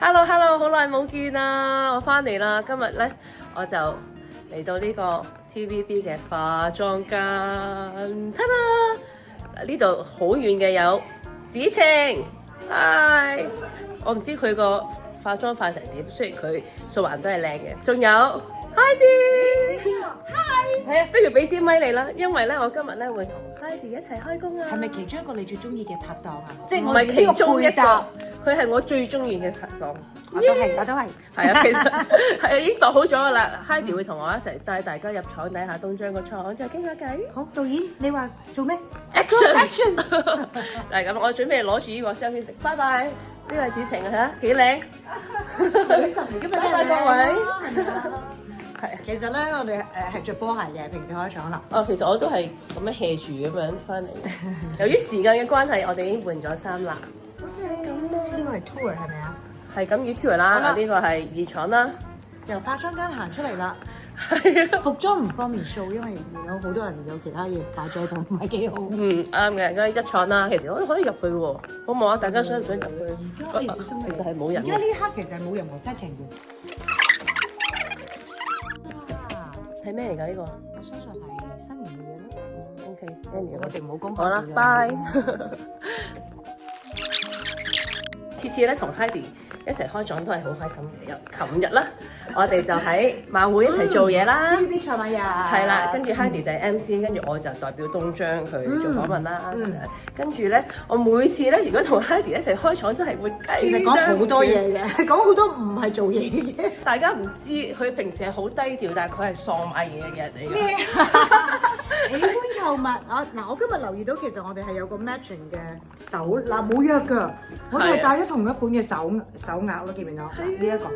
Hello，好耐冇見啦，我翻嚟啦。今日咧我就嚟到呢個 TVB 嘅化妝間，睇啦！呢度好遠嘅有子晴，嗨！我唔知佢個化妝化成點，雖然佢素顏都係靚嘅。仲有 Heidi，係啊，不如俾支咪你啦，因為咧我今日咧會同 Heidi 一齊開工啊。係咪其中一個你最中意嘅拍檔啊？即係唔係其中一個，搭，佢係我最中意嘅拍檔。我都係。係啊，其實係啊，已經度好咗噶啦。Heidi 會同我一齊帶大家入廠睇下東張個廠，再傾下偈。好，導演，你話做咩 Action！ 就係咁，我準備攞住呢個 selfie 食。拜拜，呢個係子晴啊，睇下幾靚。女神嚟㗎嘛？拜拜各位。係啊，其實咧，我哋係着波鞋嘅，平時開廠啦。哦，其實我都係咁樣 hea 住咁樣翻嚟。由於時間嘅關係，我哋已經換咗衫啦。OK，咁呢個係 tour 係咪啊？係咁要 tour 啦，呢個係二廠啦。由化妝間行出嚟啦。係啊。服裝唔方便 show，因為有好多人有其他嘢擺咗喺度，唔係幾好。啱嘅，而家一廠啦，其實我哋可以入去喎，好唔好啊？大家想唔想入去？而家小心，其實係冇人。而家呢刻其實係冇任何 setting 嘅。係咩嚟㗎呢個？我相信係新年嘅嘢咯。OK，我哋唔好公開。好啦，bye。次次咧同 Heidi 一齊開廠都係好開心嘅。琴日啦，我哋就喺馬會一齊做嘢啦。TVB 賽馬日。係啦，跟住 Heidi 就係 MC，跟住我就代表東張去做訪問啦。跟住咧，我每次咧如果同 Heidi 一齊開廠都係會其實講好多嘢嘅，講好多唔係做嘢嘅嘢。大家唔知佢平時係好低調，但係佢係喪買嘢嘅人嚟嘅。咩？喜歡購物我今日留意到其實我哋係有個 matching 嘅手冇約㗎，我哋係戴咗同一款嘅手鐲咯，見唔見到？呢一個好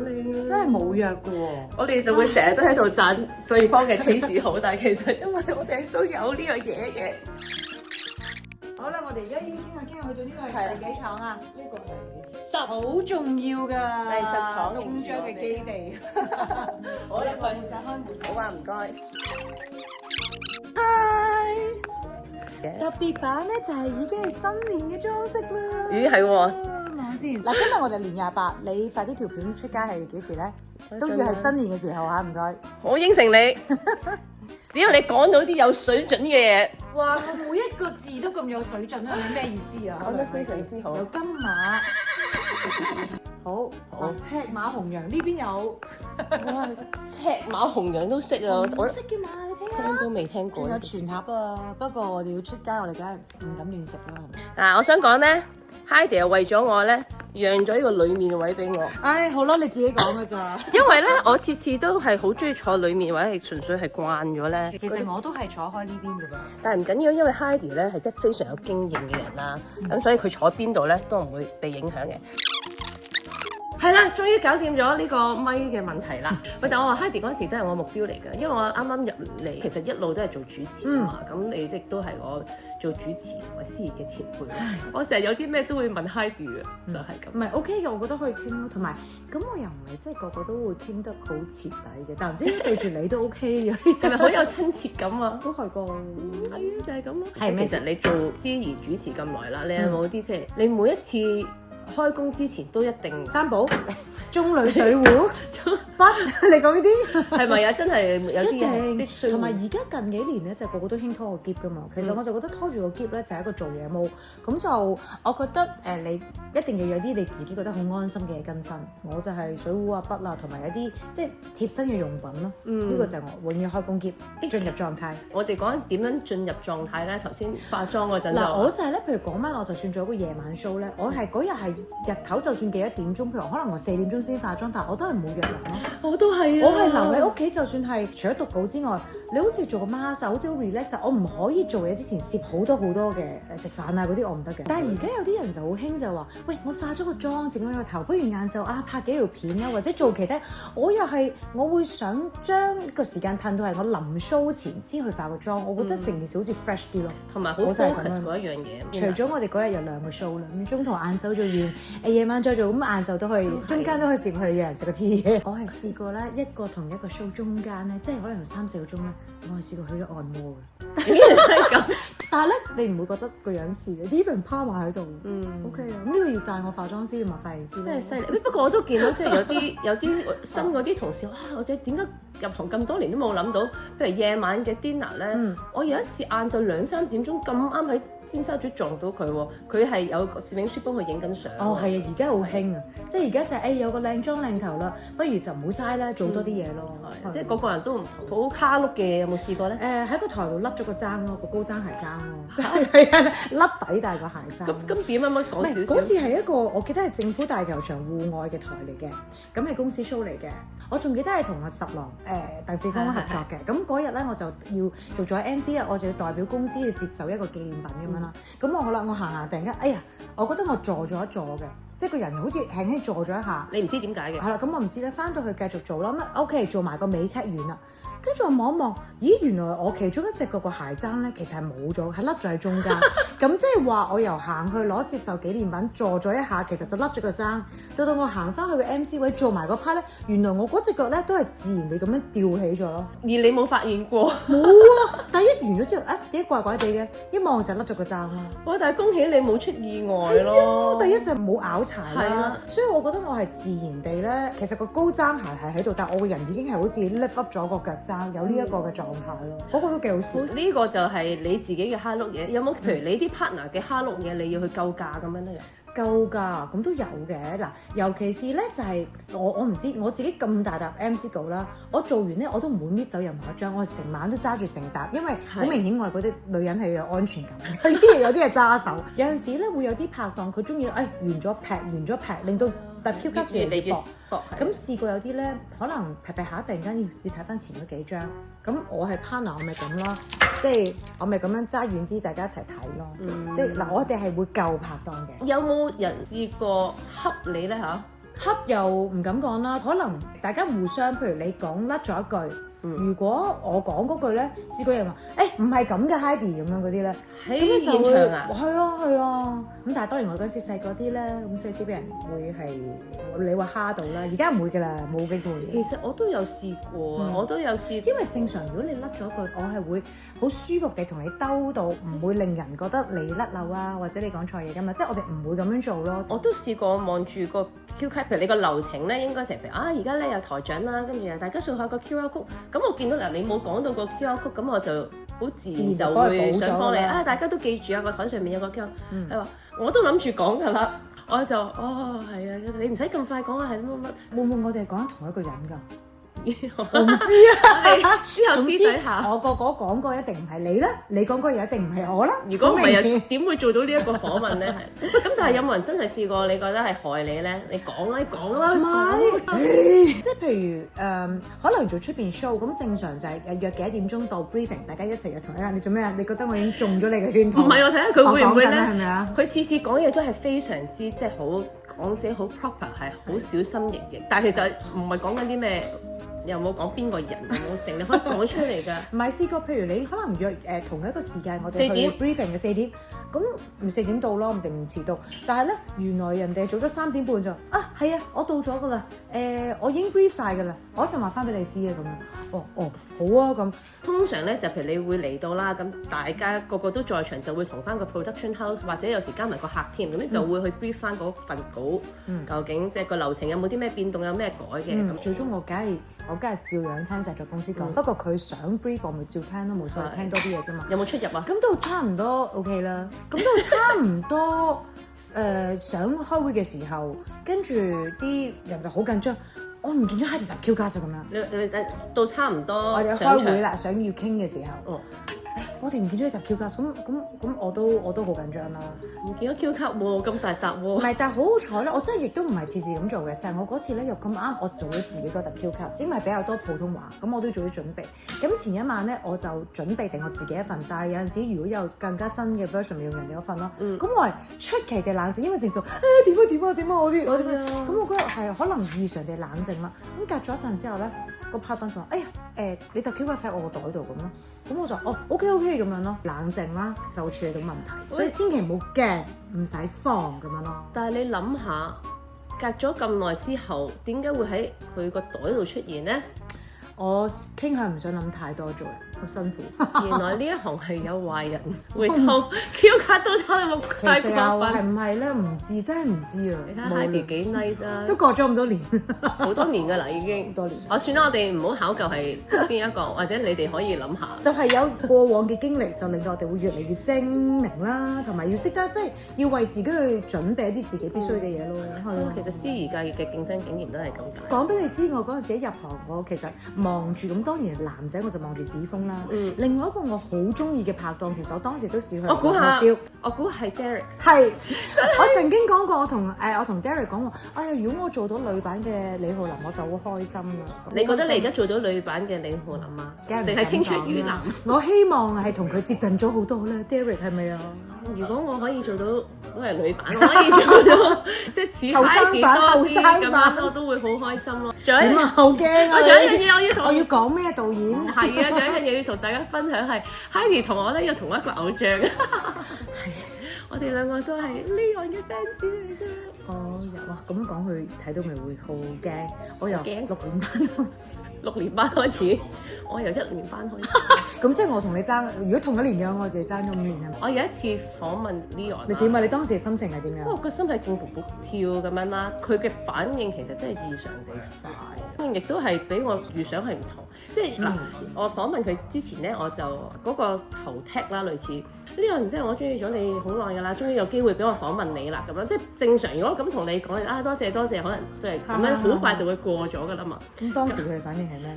靚啊！真係冇約㗎喎。我哋就會成日都喺度讚對方嘅 taste 好，但係其實因為我哋都有呢樣嘢嘅。好啦，我哋而家已經傾下去到呢個係第幾廠啊？呢個係好重要㗎，第10廠東張嘅基地。我入去就開門。好啊，唔該。特別版咧就係已經係新年嘅裝飾啦。咦係喎，望下先。嗱，今日我哋年28，你快啲條片出街係幾時咧？都要係新年嘅時候嚇，唔該。我應承你，只要你講到啲有水準嘅嘢。哇！我每一個字都咁有水準啊！係咩意思啊？講得非常之好。有金馬。好，赤馬紅羊呢邊有。哇！赤馬紅羊都識啊！我識嘅嘛，你睇下。聽都未聽過。仲有全盒啊！不過我哋要出街，我哋梗係唔敢亂食啦。嗱，我想講咧 ，Heidi 又為咗我咧，讓咗呢個裡面嘅位俾我。唉，好啦，你自己講㗎咋。因為咧，我次次都係好中意坐裡面，或者係純粹係慣咗咧。其實我都係坐開呢邊㗎噃。但係唔緊要，因為 Heidi 咧係真係非常有經驗嘅人啦，咁所以佢坐邊度咧都唔會被影響嘅。係啦，終於搞掂咗呢個咪嘅問題啦。喂，但我話 Heidi 嗰陣時都係我目標嚟嘅，因為我啱啱入嚟，其實一路都係做主持啊嘛。咁你亦都係我做主持同埋司儀嘅前輩。我成日有啲咩都會問 Heidi 嘅，就係咁。唔係 OK 嘅，我覺得可以傾咯。同埋咁我又唔係即係個個都會傾得好徹底嘅，但唔知對住你都 OK 嘅，係咪好有親切感啊？都係個係啊，就係咁咯。係咩？其實你做司儀主持咁耐啦，你有冇啲即係你每一次開工之前都一定三寶、中女水壺、筆，你講呢啲係咪啊？真係有啲嘢必須。同埋而家近幾年咧，就個個都興拖個篋噶嘛。其實我就覺得拖住個篋咧就係一個做嘢模。咁就我覺得你一定要有啲你自己覺得好安心嘅嘢跟身。我就係水壺啊、筆啊，同埋一啲即係貼身嘅用品咯。呢個就係我永遠開工篋進入狀態。我哋講緊點樣進入狀態咧？頭先化妝嗰陣就嗱，我就係咧，譬如嗰晚我就算做一個夜晚 show 咧，我係嗰日係日頭就算幾多點鐘，譬如可能我4點鐘先化妝，但係我都係冇約人咯。我都係啊！我係留喺屋企，就算係除咗讀稿之外，你好似做個 mask，好似好 relax，我唔可以做嘢之前攝好多嘅食飯啊嗰啲，我唔得嘅。但係而家有啲人就好興就話，喂，我化咗個妝，整咗個頭，不如晏晝拍幾條片啊，或者做其他。我又係我會想將個時間褪到係我臨 show 前先去化個妝，我覺得成件事好似 fresh 啲咯，同埋好 focus 嗰一樣嘢。除咗我哋嗰日有2個 show 啦，咁中途晏晝做完，夜晚再做，咁晏晝都可以，中間都可以攝去約人食個 tea 嘅。我係試過咧，同一個 show 中間咧，即係可能3-4個鐘咧，我係試過去咗按摩嘅，竟然係咁。但係咧你唔會覺得個樣似嘅，even 趴埋喺度，OK 啊，咁呢個要讚我化妝師同埋髮型師真係犀利。不過我都見到即係有啲新嗰啲同事，哇！我哋點解入行咁多年都冇諗到？譬如夜晚嘅 dinner 咧，我有一次晏晝2-3點鐘咁啱喺尖沙咀撞到佢喎，佢係有個攝影師幫佢影緊相。哦，係啊，而家好興啊，即係而家就係有個靚妝靚頭啦，不如就唔好嘥啦，做多啲嘢咯。即係個個人都唔好卡碌嘅，有冇試過咧？喺個台度甩咗個踭咯，個高踭鞋踭咯，即係甩底但係個鞋踭。咁點啊？可唔可以講少少？嗰次係一個我記得係政府大球場戶外嘅台嚟嘅，咁係公司 show 嚟嘅。我仲記得係同阿十郎鄧志峰合作嘅。咁嗰日咧我就要做咗 MC 啊，我就要代表公司去接受一個紀念品咁樣啦。咁我好啦，我行下突然間，哎呀，我覺得我坐咗一坐嘅，即係個人好似輕輕坐咗一下。你唔知點解嘅？係啦，咁我唔知咧，翻到去繼續做啦。咁 OK，做埋個尾 tag 完啦。跟住我望一望，咦，原來我其中一隻嗰個鞋踭咧，其實係冇咗，係甩咗喺中間。咁即係話我由行去攞接受紀念品，坐咗一下，其實就甩咗個踭。到我行翻去個 MC 位做埋個 part 咧，原來我嗰隻腳咧都係自然地咁樣吊起咗咯。而你冇發現過？冇啊！但係一完咗之後，點解怪怪地嘅？一望就甩咗個踭啦。哇！但係恭喜你冇出意外咯。第一就冇拗柴啦，啊、所以我覺得我係自然地咧，其實個高踭鞋係喺度，但係我個人已經係好似 lift up 咗個腳踭，有呢一個嘅狀態咯。嗰個都幾好笑。呢個就係你自己嘅蝦碌嘢。有冇譬如你啲 partner 嘅蝦碌嘢，你要去救價咁樣咧？夠㗎，咁都有嘅嗱，尤其是咧就係我唔知我自己咁大沓 MC 稿啦，我做完咧我都唔會搣走任何一張，我成晚都揸住成沓，因為好明顯我係嗰啲女人係有安全感，有啲係揸手，有陣時咧會有啲拍檔佢中意完咗劈，令到但 Q 卡越嚟越薄。咁試過有啲咧，可能劈下突然間要睇翻前嗰幾張，咁我係 partner 我咪咁咯，即係我咪咁樣揸遠啲，大家一齊睇咯。即係嗱，我哋係會救拍檔嘅。有冇人試過恰你咧嚇？恰又唔敢講啦，可能大家互相，譬如你講甩咗一句。如果我講嗰句咧，試過人話，唔係咁嘅 Heidi 咁樣嗰啲咧，喺現場啊，係啊，咁但係當然我嗰時細個啲咧，咁所以先俾人會係你話蝦到啦，而家唔會㗎啦，冇機會。其實我都有試過，我都有試過，因為正常如果你甩咗句，我係會好舒服地同你兜到，唔會令人覺得你甩漏啊，或者你講錯嘢㗎嘛，即係我哋唔會咁樣做咯。我都試過望住個 Q 卡，譬如你個流程咧，應該就係譬如而家咧有台長啦，跟住大家掃下個 QR code。咁我見到嗱，你冇講到個 QR code，咁我就好自然就會想幫你大家都記住個台上面有個 QR。係話我都諗住講㗎啦，我就係啊，你唔使咁快講啊，係乜乜。會唔會我哋係講緊同一個人㗎？我唔知啊，之後私底下我個講過一定唔係你啦，你講過又一定唔係我啦。如果唔係又點會做到呢一個訪問咧？係咁，但係有冇人真係試過？你覺得係害你咧？你講啦，唔係，即係譬如可能做出邊 show 咁正常就係約幾點鐘到 briefing， 大家一齊約同一間。你做咩啊？你覺得我已經中咗你嘅圈套？唔係，我睇下佢會唔會咧？係咪啊？佢次次講嘢都係非常之即係好講自己好 proper， 係好小心翼翼。但係其實唔係講緊啲咩。又冇講邊個人，有冇成，你可以講出嚟㗎。唔係試過，譬如你可能約同一個時間，我哋去 briefing 嘅4點，咁唔4點到咯，唔定唔遲到。但係咧，原來人哋早咗3點半就係啊，我到咗㗎啦。我已經 brief 晒㗎啦，我一陣話翻俾你知啊咁樣。好啊咁。通常咧就譬如你會嚟到啦，咁大家個個都在場，就會同翻個 production house 或者有時加埋個客添，咁你就會去 brief 翻嗰份稿，究竟即係個流程有冇啲咩變動，有咩改嘅咁。最終我梗係照樣聽實在公司講，不過佢想 brief 我咪照聽咯，冇所謂，聽多啲嘢啫嘛。有冇出入啊？咁都差唔多 OK 啦，咁都差唔多。想開會嘅時候，跟住啲人就好緊張，我唔見咗 Heidi 搭 Q 加咁樣。你到差唔多我哋開會啦，想要傾嘅時候。我哋唔見咗一集 Q 卡，咁我都好緊張啦。唔見咗 Q 卡喎，咁大沓喎。唔係，但係好好彩咧，我真係亦都唔係次次咁做嘅，就係我嗰次咧又咁啱，我做咗自己嗰沓 Q 卡，因為比較多普通話，咁我都做咗準備。咁前一晚咧，我就準備定我自己一份，但係有陣時如果有更加新嘅 version，用人哋嗰份咯。咁我係出奇地冷靜，因為正常點啊我啲咁我嗰日係可能異常地冷靜啦。咁隔咗一陣之後咧，個拍檔就話：你沓 Q 卡喺我個袋度咁咯。咁我就OK 咁樣咯，冷靜啦就處理到問題，所以千祈唔好驚，唔使慌咁樣咯。但係你諗下，隔咗咁耐之後，點解會喺佢個袋度出現咧？我傾向唔想諗太多做人，好辛苦。原來呢一行係有壞人會偷 Q 卡都偷，有冇其實又係唔係咧？唔知，真係唔知啊！你睇下 Heidi 幾 nice 啊，都過咗咁多年，好多年㗎啦已經。多年。我算啦，我哋唔好考究係邊一個，或者你哋可以諗下。就係有過往嘅經歷，就令到我哋會越嚟越精明啦，同埋要識得即係要為自己去準備一啲自己必須嘅嘢咯。係啊，其實司儀界嘅競爭竟然都係咁大。講俾你知，我嗰陣時一入行，我其實望住咁，當然男仔我就望住子峰啦。另外一個我好中意嘅拍檔，其實我當時都試去。我估下，我估係 Derek。係，我曾經講過，我同 Derek 講話，哎呀，如果我做到女版嘅李浩林，我就好開心啦。你覺得你而家做到女版嘅李浩林啊？定係青出於藍？我希望係同佢接近咗好多啦。Derek 係咪啊？如果我可以做到都係女版，我可以做到即係似後生版咁樣，我都會好開心咯。仲有一樣好驚啊！仲有一樣嘢我要講咩導演？係啊，仲有一樣嘢要同大家分享係 Heidi 同我咧有同一個偶像嘅，我哋兩個都係 Leon 嘅 fans 嚟㗎。哦，哇！咁講佢睇到咪會好驚？我由6年班開始，我由1年班開始。咁即係我同你爭，如果同一年嘅我就爭咗5年係咪？我有一次訪問 Leon，你點啊？你當時嘅心情係點樣？我個心係跳跳跳咁樣啦，佢嘅反應其實真係異常地快，亦都係比我預想係唔同。即係嗱，我訪問佢之前咧，我就嗰個頭踢啦，類似Leon，即係我中意咗你好耐㗎啦，終於有機會俾我訪問你啦，咁樣即係正常。如果咁同你講啊，多謝，可能都係咁樣，好快就會過咗㗎啦嘛。咁當時佢嘅反應係咩？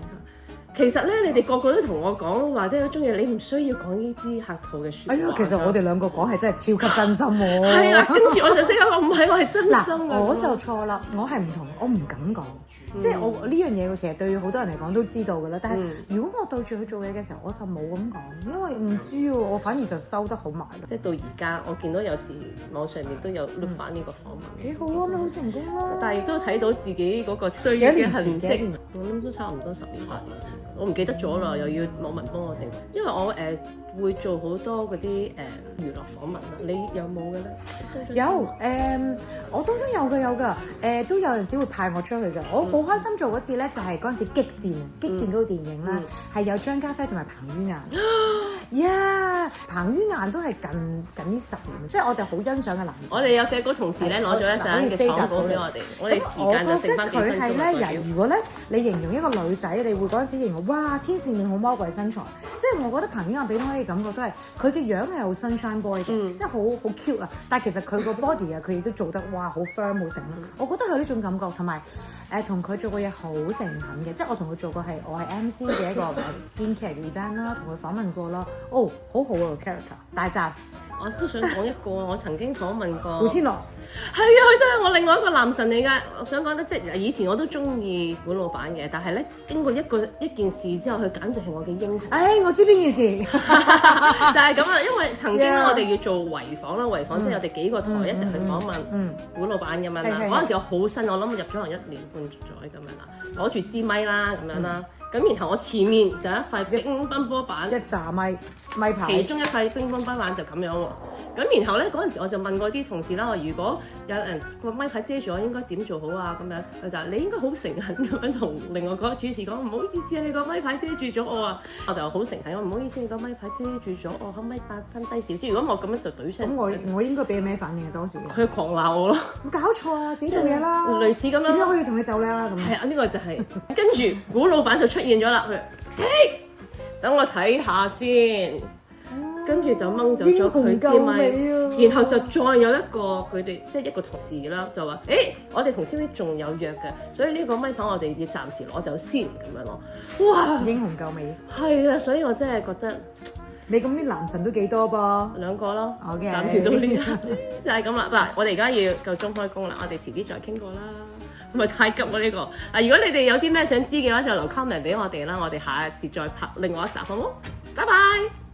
其實咧，你哋個個都同我講話，即係都中意你，唔需要講呢啲客套嘅説話。哎呀，其實我哋兩個講係真係超級真心喎。係啦，跟住我就即刻話唔係，我係真心啊。我就錯啦，我係唔同，我唔敢講。即係我呢樣嘢，其實對好多人嚟講都知道㗎啦。但係如果我對住佢做嘢嘅時候，我就冇咁講，因為唔知喎，我反而就收得好埋。即係到而家，我見到有時網上面都有錄翻呢個訪問，幾好啊，咪好成功咯。但係亦都睇到自己嗰個歲月嘅痕跡。我諗都差唔多10年8年，我唔記得咗啦，又要網民幫我哋。因為我會做好多嗰啲娛樂訪問啦，你有冇嘅咧？有我當中有㗎，都有陣時會派我出去㗎。我好開心做嗰次咧，就係嗰陣時激戰嗰個電影啦，係有張家輝同埋彭于晏。彭于晏都係近呢10年，即係我哋好欣賞嘅男士。我哋有寫稿同事咧攞咗一陣嘅廣告俾我哋時間就剩翻幾分鐘。佢係咧，如果咧你形容一個女仔，你會嗰陣時形容哇天使面好魔鬼身材，即係我覺得彭于晏俾我嘅感覺都係佢嘅樣係好 sunshine boy 嘅，即係好 cute 啊！但係其實佢個 body 啊，佢亦都做得哇好 firm 好成啦。我覺得佢呢種感覺，同埋同佢做過嘢好誠懇嘅，即係我同佢做過係我係 MC 嘅一個 skincare 嘅 event 啦，同佢訪問過啦。哦，好好啊 character， 大讚！我都想講一個，我曾經訪問過古天樂。係啊，佢都係我另外一個男神嚟㗎。我想講咧，即係以前我都中意古老闆嘅，但係咧經過一件事之後，佢簡直係我嘅英雄。我知邊件事，就係咁啊！因為曾經我哋要做圍訪啦，圍訪即係我哋幾個台一齊去訪問古老闆咁樣啦。嗰陣時我好新，我諗入咗行1年半載咁樣啦，攞住支咪啦咁樣啦。咁然後我前面就一塊乒乓波板，一紮咪牌，其中一塊乒乓波板就咁樣喎。咁然後咧嗰陣時我就問過啲同事啦，話如果有人個咪牌遮住我，應該點做好啊？咁樣佢就話你應該好誠懇咁樣同另外嗰個主持講，唔好意思啊，你個咪牌遮住咗我啊！我就好誠懇，我唔好意思，你個咪牌遮住咗我，可唔可以分低少少？如果我咁樣就懟出。咁我應該俾咩反應啊？當時佢狂鬧我咯，搞錯啊！自己做嘢啦，類似咁樣。點解可以同你走咧？咁係啊，呢個就係跟住古老闆就出現咗啦。佢等我睇下先。跟住就掹走咗佢支咪，然後就再有一個佢哋即係一個同事啦，就話：我哋同 TV 仲有約嘅，所以呢個咪牌我哋要暫時攞走先咁樣咯。哇！英雄救美係啊，所以我真係覺得你咁啲男神都幾多噃？2個咯，暫時到呢就係咁啦。嗱，我哋而家要夠鐘開工啦，我哋遲啲再傾過啦。唔係太急喎呢個。如果你哋有啲咩想知嘅話，就留 comment 俾我哋啦，我哋下一次再拍另外一集好冇？拜拜。